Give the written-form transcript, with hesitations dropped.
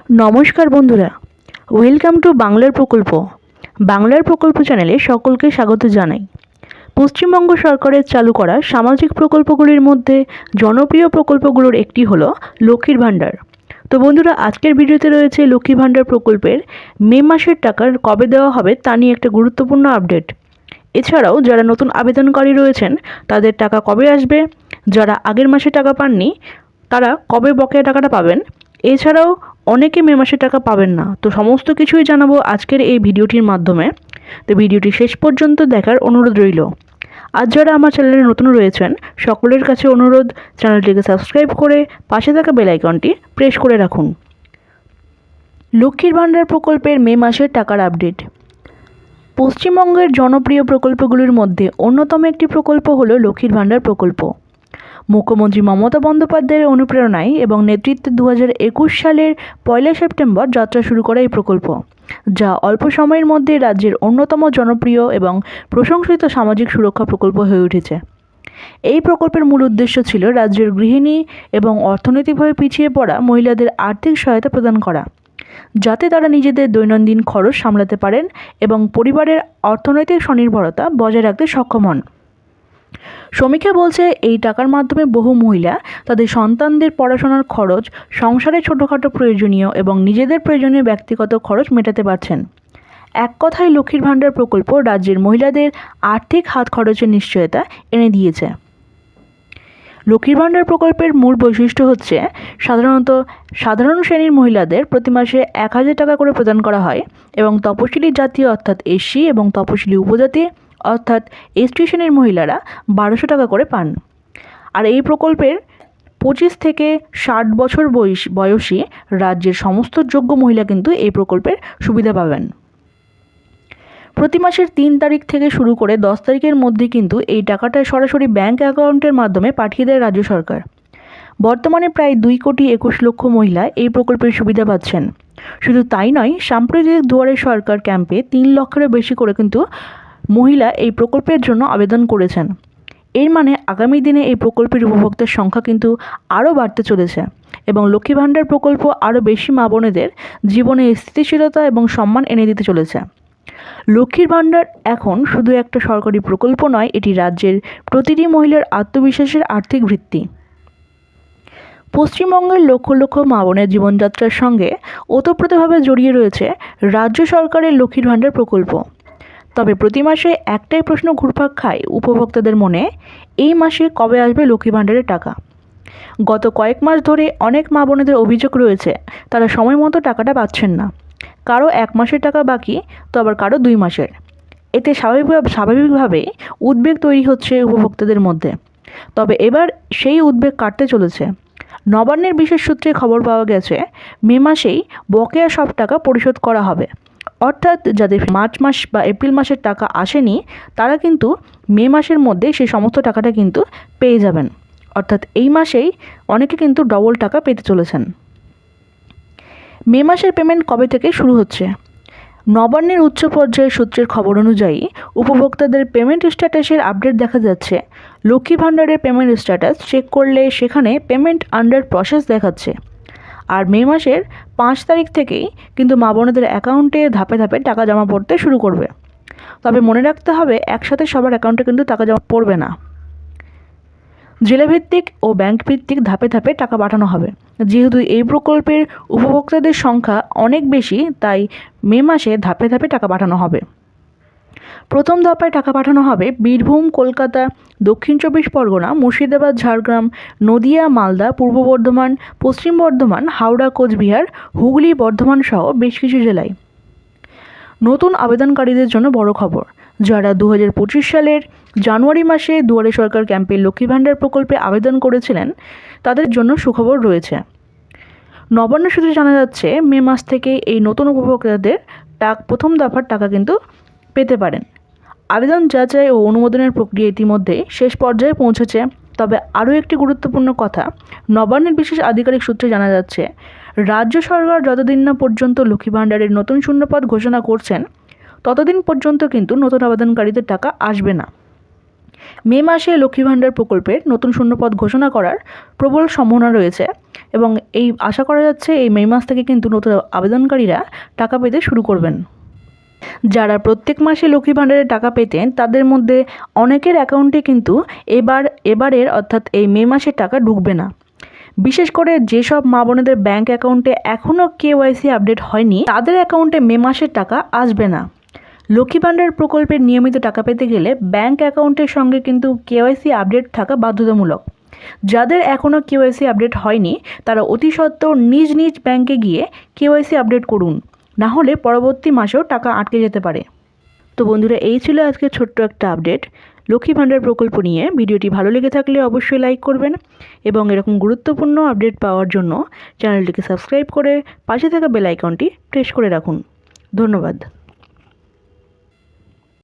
নমস্কার বন্ধুরা, welcome to বাংলার প্রকল্প। বাংলার প্রকল্প চ্যানেলে সকলকে স্বাগত জানাই। পশ্চিমবঙ্গ সরকারের চালু করা সামাজিক প্রকল্পগুলির মধ্যে জনপ্রিয় প্রকল্পগুলোর একটি হলো লক্ষ্মীর ভাণ্ডার। তো বন্ধুরা, আজকের ভিডিওতে রয়েছে লক্ষ্মী ভাণ্ডার প্রকল্পের মে মাসের টাকা কবে দেওয়া হবে তা নিয়ে একটা গুরুত্বপূর্ণ আপডেট। এছাড়াও যারা নতুন আবেদনকারী রয়েছেন তাদের টাকা কবে আসবে, যারা আগের মাসে টাকা পাননি তারা কবে বকেয়া টাকাটা পাবেন, এছাড়াও অনেকে মে মাসে টাকা পাবেন না। তো সমস্ত কিছুই জানাবো আজকের এই ভিডিওটির মাধ্যমে। তো ভিডিওটি শেষ পর্যন্ত দেখার অনুরোধ রইল। আর যারা আমার চ্যানেলে নতুন রয়েছেন সকলের কাছে অনুরোধ, চ্যানেলটিকে সাবস্ক্রাইব করে পাশে থাকা বেল আইকনটি প্রেস করে রাখুন। লক্ষ্মীর ভাণ্ডার প্রকল্পের মে মাসের টাকার আপডেট। পশ্চিমবঙ্গের জনপ্রিয় প্রকল্পগুলির মধ্যে অন্যতম একটি প্রকল্প হলো লক্ষ্মীর ভাণ্ডার প্রকল্প। মুখ্যমন্ত্রী মমতা বন্দ্যোপাধ্যায়ের অনুপ্রেরণায় এবং নেতৃত্বে 2021 সালের 1 সেপ্টেম্বর যাত্রা শুরু করে এই প্রকল্প, যা অল্প সময়ের মধ্যে রাজ্যের অন্যতম জনপ্রিয় এবং প্রশংসিত সামাজিক সুরক্ষা প্রকল্প হয়ে উঠেছে। এই প্রকল্পের মূল উদ্দেশ্য ছিল রাজ্যের গৃহিণী এবং অর্থনৈতিকভাবে পিছিয়ে পড়া মহিলাদের আর্থিক সহায়তা প্রদান করা, যাতে তারা নিজেদের দৈনন্দিন খরচ সামলাতে পারেন এবং পরিবারের অর্থনৈতিক স্বনির্ভরতা বজায় রাখতে সক্ষম হন। সমীক্ষা বলছে এই টাকার মাধ্যমে বহু মহিলা তাদের সন্তানদের পড়াশোনার খরচ, সংসারের ছোটোখাটো প্রয়োজনীয় এবং নিজেদের প্রয়োজনীয় ব্যক্তিগত খরচ মেটাতে পারছেন। এক কথায় লক্ষ্মীর ভাণ্ডার প্রকল্প রাজ্যের মহিলাদের আর্থিক হাত খরচের নিশ্চয়তা এনে দিয়েছে। লক্ষ্মীর ভাণ্ডার প্রকল্পের মূল বৈশিষ্ট্য হচ্ছে সাধারণ শ্রেণীর মহিলাদের প্রতি মাসে 1000 টাকা করে প্রদান করা হয় এবং তপশিলি জাতি অর্থাৎ এসসি এবং তপশিলি উপজাতি অর্থাৎ এসটি শ্রেণীর মহিলারা 1200 টাকা করে পান। আর এই প্রকল্পের 25 থেকে 60 বছর বয়সী রাজ্যের সমস্ত যোগ্য মহিলা কিন্তু এই প্রকল্পের সুবিধা পাবেন। প্রতি মাসের 3 তারিখ থেকে শুরু করে 10 তারিখের মধ্যে কিন্তু এই টাকাটা সরাসরি ব্যাংক অ্যাকাউন্টের মাধ্যমে পাঠিয়ে দেয় রাজ্য সরকার। বর্তমানে প্রায় 2,21,00,000 মহিলা এই প্রকল্পের সুবিধা পাচ্ছেন। শুধু তাই নয়, সাম্প্রতিক দুয়ারে সরকার ক্যাম্পে 3 লক্ষেরও বেশি করে কিন্তু মহিলা এই প্রকল্পের জন্য আবেদন করেছেন। এর মানে আগামী দিনে এই প্রকল্পের উপভোক্তার সংখ্যা কিন্তু আরও বাড়তে চলেছে এবং লক্ষ্মী ভাণ্ডার প্রকল্প আরও বেশি মা বোনেদের জীবনে স্থিতিশীলতা এবং সম্মান এনে দিতে চলেছে। লক্ষ্মীর ভাণ্ডার এখন শুধু একটা সরকারি প্রকল্প নয়, এটি রাজ্যের প্রতিটি মহিলার আত্মবিশ্বাসের আর্থিক ভিত্তি। পশ্চিমবঙ্গের লক্ষ লক্ষ মা বোনের জীবনযাত্রার সঙ্গে ওতপ্রোতভাবে জড়িয়ে রয়েছে রাজ্য সরকারের লক্ষ্মীর ভাণ্ডার প্রকল্প। তবে প্রতি মাসে একটাই প্রশ্ন ঘুরপাক খায় উপভোক্তাদের মনে, এই মাসে কবে আসবে লক্ষ্মী ভাণ্ডারের টাকা। গত কয়েক মাস ধরে অনেক মা বোনেদের অভিযোগ রয়েছে তারা সময় মতো টাকাটা পাচ্ছেন না। কারো 1 মাসের টাকা বাকি, তো আবার কারো 2 মাসের। এতে স্বাভাবিকভাবে উদ্বেগ তৈরি হচ্ছে উপভোক্তাদের মধ্যে। তবে এবার সেই উদ্বেগ কাটতে চলেছে। নবান্নের বিশেষ সূত্রে খবর পাওয়া গেছে মে মাসেই বকেয়া সব টাকা পরিশোধ করা হবে। অর্থাৎ যাদের মার্চ মাস বা এপ্রিল মাসের টাকা আসেনি তারা কিন্তু মে মাসের মধ্যে সেই সমস্ত টাকাটা কিন্তু পেয়ে যাবেন। অর্থাৎ এই মাসেই অনেকে কিন্তু ডবল টাকা পেতে চলেছেন। মে মাসের পেমেন্ট কবে থেকে শুরু হচ্ছে? নবান্নের উচ্চ পর্যায়ের সূত্রের খবর অনুযায়ী উপভোক্তাদের পেমেন্ট স্ট্যাটাসের আপডেট দেখা যাচ্ছে। লক্ষ্মী ভাণ্ডারের পেমেন্ট স্ট্যাটাস চেক করলে সেখানে পেমেন্ট আন্ডার প্রসেস দেখাচ্ছে। আর মে মাসের 5 তারিখ থেকেই কিন্তু মা বোনেদের অ্যাকাউন্টে ধাপে ধাপে টাকা জমা পড়তে শুরু করবে। তবে মনে রাখতে হবে, একসাথে সবার অ্যাকাউন্টে কিন্তু টাকা জমা পড়বে না। জেলাভিত্তিক ও ব্যাংক ভিত্তিক ধাপে ধাপে টাকা পাঠানো হবে। যেহেতু এই প্রকল্পের উপভোক্তাদের সংখ্যা অনেক বেশি, তাই মে মাসে ধাপে ধাপে টাকা পাঠানো হবে। প্রথম দফায় টাকা পাঠানো হবে বীরভূম, কলকাতা, দক্ষিণ 24 পরগনা, মুর্শিদাবাদ, ঝাড়গ্রাম, নদিয়া, মালদা, পূর্ব বর্ধমান, পশ্চিম বর্ধমান, হাওড়া, কোচবিহার, হুগলি, বর্ধমান সহ বেশ কিছু জেলায়। নতুন আবেদনকারীদের জন্য বড় খবর, যারা 2025 সালের জানুয়ারি মাসে দুয়ারে সরকার ক্যাম্পে লক্ষ্মী ভাণ্ডার প্রকল্পে আবেদন করেছিলেন তাদের জন্য সুখবর রয়েছে। নবান্ন সূত্রে জানা যাচ্ছে মে মাস থেকে এই নতুন উপভোক্তাদের প্রথম দফার টাকা কিন্তু পেতে পারেন। আবেদন যাচাই ও অনুমোদনের প্রক্রিয়া ইতিমধ্যে শেষ পর্যায়ে পৌঁছেছে। তবে আরও একটি গুরুত্বপূর্ণ কথা, নবান্নের বিশেষ আধিকারিক সূত্রে জানা যাচ্ছে রাজ্য সরকার যতদিন না পর্যন্ত লক্ষ্মী ভাণ্ডারের নতুন শূন্যপদ ঘোষণা করছেন ততদিন পর্যন্ত কিন্তু নতুন আবেদনকারীদের টাকা আসবে না। মে মাসে লক্ষ্মী ভাণ্ডার প্রকল্পের নতুন শূন্যপদ ঘোষণা করার প্রবল সম্ভাবনা রয়েছে এবং এই আশা করা যাচ্ছে এই মে মাস থেকে কিন্তু নতুন আবেদনকারীরা টাকা পেতে শুরু করবেন। যারা প্রত্যেক মাসে লক্ষ্মী ভাণ্ডারের টাকা পেতেন তাদের মধ্যে অনেকের অ্যাকাউন্টে কিন্তু এবারের অর্থাৎ এই মে মাসের টাকা ঢুকবে না। বিশেষ করে যেসব মা বোনেদের ব্যাঙ্ক অ্যাকাউন্টে এখনও কেওয়াইসি আপডেট হয়নি তাদের অ্যাকাউন্টে মে মাসের টাকা আসবে না। লক্ষ্মী ভাণ্ডার প্রকল্পের নিয়মিত টাকা পেতে গেলে ব্যাঙ্ক অ্যাকাউন্টের সঙ্গে কিন্তু কেওয়াইসি আপডেট থাকা বাধ্যতামূলক। যাদের এখনও কেওয়াইসি আপডেট হয়নি তারা অতি সত্ত্বর নিজ নিজ ব্যাঙ্কে গিয়ে কেওয়াইসি আপডেট করুন, না হলে পরবর্তী মাসেও টাকা আটকে যেতে পারে। তো বন্ধুরা, এই ছিল আজকে ছোট্ট একটা আপডেট লক্ষ্মী ভাণ্ডার প্রকল্প নিয়ে। ভিডিওটি ভালো লেগে থাকলে অবশ্যই লাইক করবেন এবং এরকম গুরুত্বপূর্ণ আপডেট পাওয়ার জন্য চ্যানেলটিকে সাবস্ক্রাইব করে পাশে থাকা বেল আইকনটি প্রেস করে রাখুন। ধন্যবাদ।